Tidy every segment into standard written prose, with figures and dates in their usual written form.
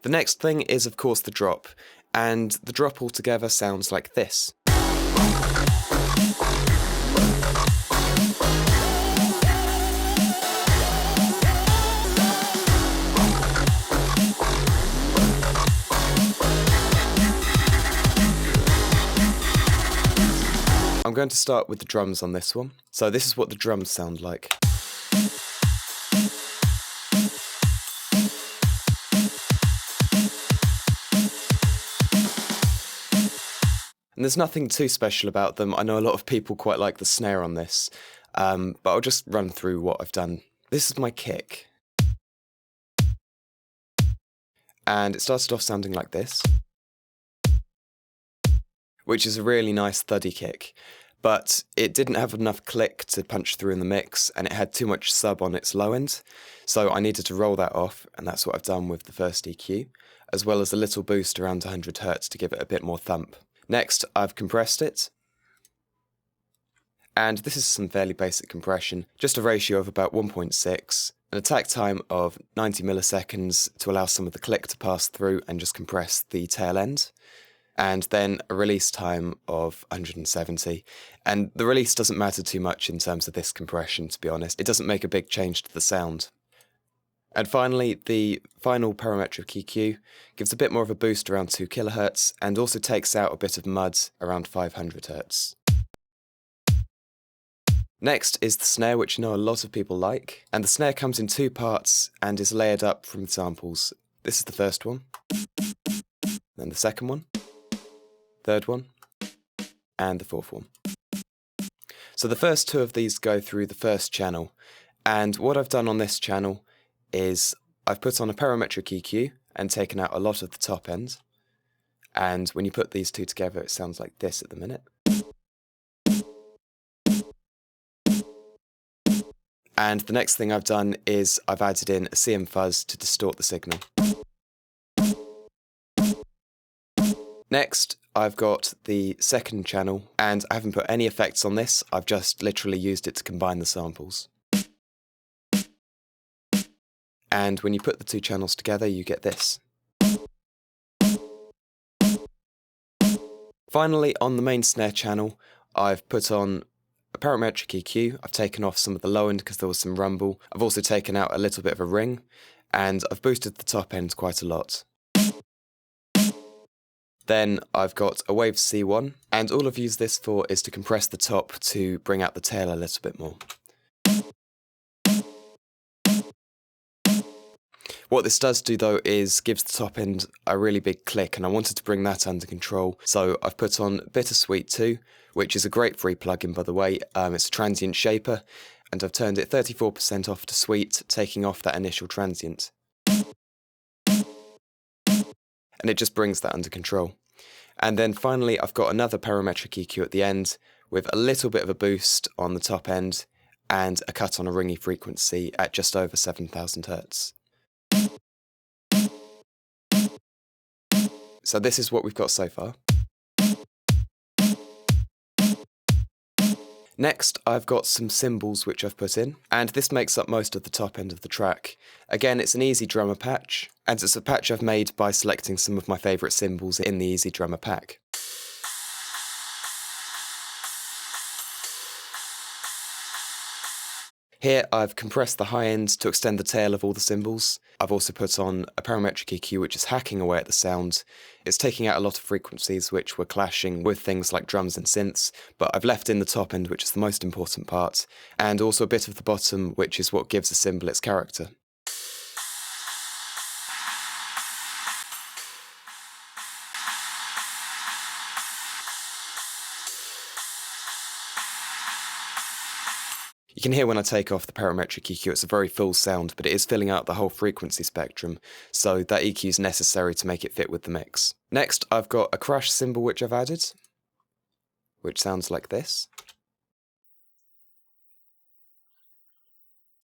The next thing is of course the drop, and the drop altogether sounds like this. I'm going to start with the drums on this one. So this is what the drums sound like. And there's nothing too special about them. I know a lot of people quite like the snare on this, but I'll just run through what I've done. This is my kick. And it started off sounding like this, which is a really nice thuddy kick, but it didn't have enough click to punch through in the mix, and it had too much sub on its low end, so I needed to roll that off, and that's what I've done with the first EQ, as well as a little boost around 100 Hz to give it a bit more thump. Next, I've compressed it, and this is some fairly basic compression, just a ratio of about 1.6, an attack time of 90 milliseconds to allow some of the click to pass through and just compress the tail end, and then a release time of 170. And the release doesn't matter too much in terms of this compression, to be honest. It doesn't make a big change to the sound. And finally, the final parametric EQ gives a bit more of a boost around 2 kHz and also takes out a bit of mud around 500 Hz. Next is the snare, which I know a lot of people like, and the snare comes in 2 parts and is layered up from samples. This is the first one, then the second one, third one, and the fourth one. So the first 2 of these go through the first channel, and what I've done on this channel is I've put on a parametric EQ and taken out a lot of the top end, and when you put these 2 together it sounds like this at the minute. And the next thing I've done is I've added in a CM fuzz to distort the signal. Next, I've got the second channel, and I haven't put any effects on this, I've just literally used it to combine the samples. And when you put the 2 channels together, you get this. Finally, on the main snare channel, I've put on a parametric EQ, I've taken off some of the low end because there was some rumble, I've also taken out a little bit of a ring, and I've boosted the top end quite a lot. Then I've got a wave C1, and all I've used this for is to compress the top to bring out the tail a little bit more. What this does do though is gives the top end a really big click, and I wanted to bring that under control, so I've put on Bittersweet 2, which is a great free plugin by the way. It's a transient shaper, and I've turned it 34% off to sweet, taking off that initial transient. And it just brings that under control. And then finally I've got another parametric EQ at the end, with a little bit of a boost on the top end, and a cut on a ringy frequency at just over 7000 Hz. So this is what we've got so far. Next, I've got some cymbals which I've put in, and this makes up most of the top end of the track. Again, it's an Easy Drummer patch, and it's a patch I've made by selecting some of my favourite cymbals in the Easy Drummer pack. Here I've compressed the high end to extend the tail of all the cymbals. I've also put on a parametric EQ which is hacking away at the sound. It's taking out a lot of frequencies which were clashing with things like drums and synths, but I've left in the top end, which is the most important part, and also a bit of the bottom, which is what gives a cymbal its character. You can hear when I take off the parametric EQ, it's a very full sound, but it is filling out the whole frequency spectrum, so that EQ is necessary to make it fit with the mix. Next, I've got a crash cymbal which I've added, which sounds like this.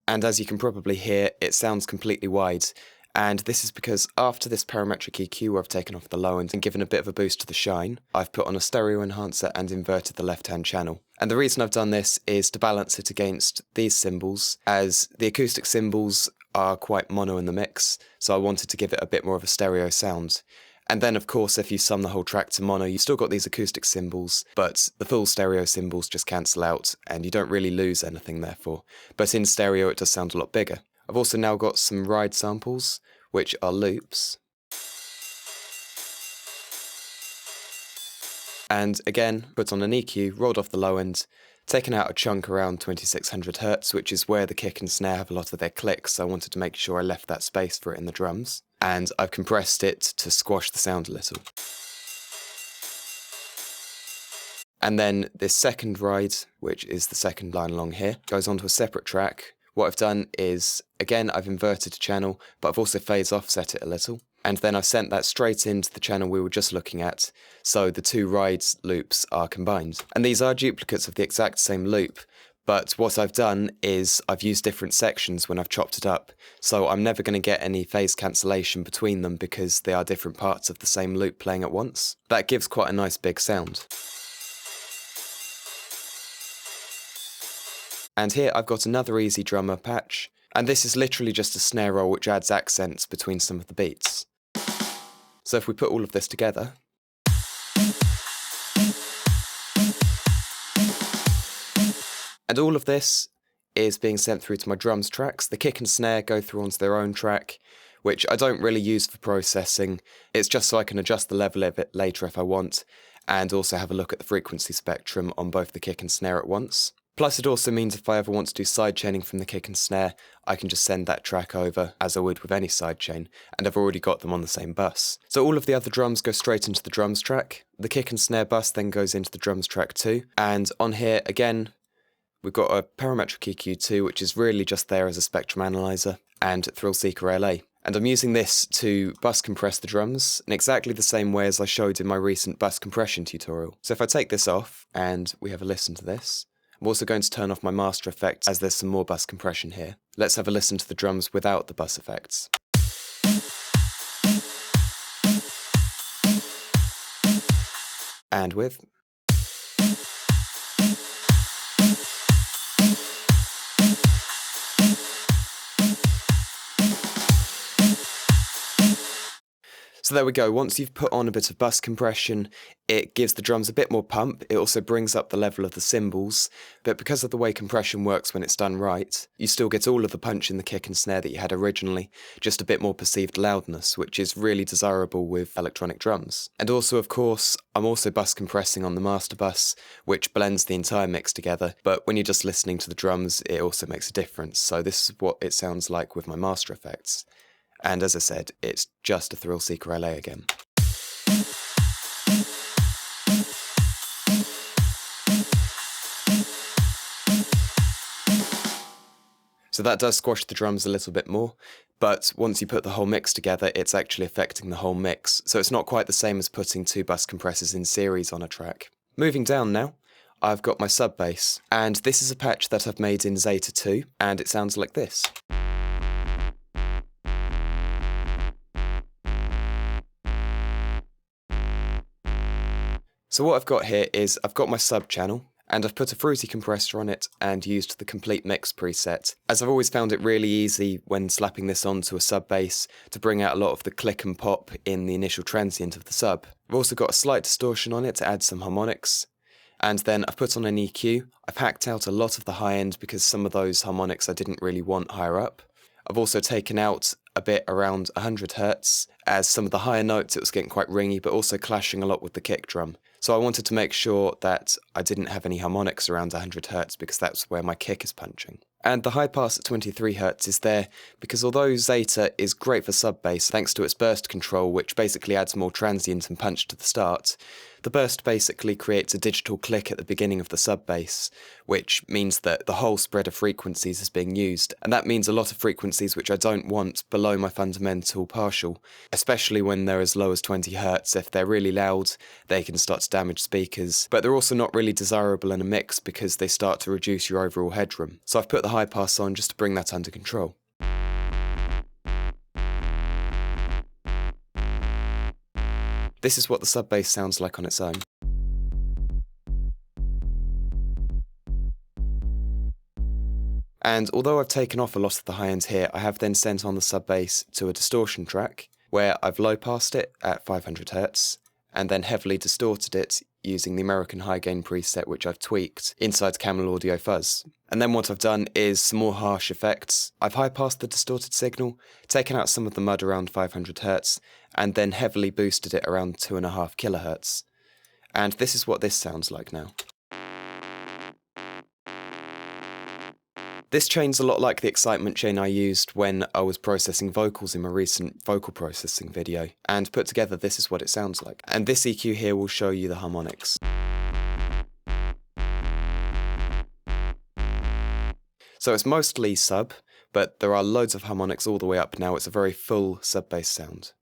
And as you can probably hear, it sounds completely wide. And this is because after this parametric EQ where I've taken off the low end and given a bit of a boost to the shine, I've put on a stereo enhancer and inverted the left-hand channel. And the reason I've done this is to balance it against these cymbals, as the acoustic cymbals are quite mono in the mix, so I wanted to give it a bit more of a stereo sound. And then, of course, if you sum the whole track to mono, you've still got these acoustic cymbals, but the full stereo cymbals just cancel out, and you don't really lose anything therefore. But in stereo, it does sound a lot bigger. I've also now got some ride samples, which are loops. And again, put on an EQ, rolled off the low end, taken out a chunk around 2600 Hz, which is where the kick and snare have a lot of their clicks, so I wanted to make sure I left that space for it in the drums. And I've compressed it to squash the sound a little. And then this second ride, which is the second line along here, goes onto a separate track. What I've done is, again, I've inverted a channel, but I've also phase offset it a little. And then I've sent that straight into the channel we were just looking at, so the two rides loops are combined. And these are duplicates of the exact same loop, but what I've done is I've used different sections when I've chopped it up, so I'm never going to get any phase cancellation between them because they are different parts of the same loop playing at once. That gives quite a nice big sound. And here I've got another easy drummer patch, and this is literally just a snare roll which adds accents between some of the beats. So if we put all of this together, and all of this is being sent through to my drums tracks. The kick and snare go through onto their own track, which I don't really use for processing. It's just so I can adjust the level of it later if I want, and also have a look at the frequency spectrum on both the kick and snare at once. Plus it also means if I ever want to do sidechaining from the kick and snare, I can just send that track over, as I would with any sidechain, and I've already got them on the same bus. So all of the other drums go straight into the drums track, the kick and snare bus then goes into the drums track too, and on here, again, we've got a parametric EQ2, which is really just there as a spectrum analyzer, and Thrill Seeker LA. And I'm using this to bus compress the drums in exactly the same way as I showed in my recent bus compression tutorial. So if I take this off, and we have a listen to this, I'm also going to turn off my master effects as there's some more bus compression here. Let's have a listen to the drums without the bus effects. And with. So there we go, once you've put on a bit of bus compression, it gives the drums a bit more pump, it also brings up the level of the cymbals, but because of the way compression works when it's done right, you still get all of the punch in the kick and snare that you had originally, just a bit more perceived loudness, which is really desirable with electronic drums. And also, of course, I'm also bus compressing on the master bus, which blends the entire mix together, but when you're just listening to the drums, it also makes a difference, so this is what it sounds like with my master effects. And as I said, it's just a Thrill Seeker LA again. So that does squash the drums a little bit more, but once you put the whole mix together, it's actually affecting the whole mix, so it's not quite the same as putting two bus compressors in series on a track. Moving down now, I've got my sub bass, and this is a patch that I've made in Zeta 2, and it sounds like this. So what I've got here is I've got my sub channel, and I've put a fruity compressor on it and used the complete mix preset, as I've always found it really easy when slapping this onto a sub bass to bring out a lot of the click and pop in the initial transient of the sub. I've also got a slight distortion on it to add some harmonics, and then I've put on an EQ. I've hacked out a lot of the high end because some of those harmonics I didn't really want higher up. I've also taken out a bit around 100 Hz, as some of the higher notes it was getting quite ringy but also clashing a lot with the kick drum. So I wanted to make sure that I didn't have any harmonics around 100 Hz because that's where my kick is punching. And the high pass at 23 Hz is there because although Zeta is great for sub bass thanks to its burst control, which basically adds more transient and punch to the start, the burst basically creates a digital click at the beginning of the sub bass, which means that the whole spread of frequencies is being used, and that means a lot of frequencies which I don't want below my fundamental partial, especially when they're as low as 20 Hz. If they're really loud, they can start to damage speakers, but they're also not really desirable in a mix because they start to reduce your overall headroom. So I've put the high pass on just to bring that under control. This is what the sub bass sounds like on its own. And although I've taken off a lot of the high ends here, I have then sent on the sub bass to a distortion track, where I've low passed it at 500 Hz, and then heavily distorted it using the American high gain preset, which I've tweaked inside Camel Audio Fuzz. And then what I've done is some more harsh effects. I've high passed the distorted signal, taken out some of the mud around 500 Hz, and then heavily boosted it around 2.5 kHz. And this is what this sounds like now. This chain's a lot like the excitement chain I used when I was processing vocals in my recent vocal processing video, and put together this is what it sounds like. And this EQ here will show you the harmonics. So it's mostly sub, but there are loads of harmonics all the way up now. It's a very full sub bass sound.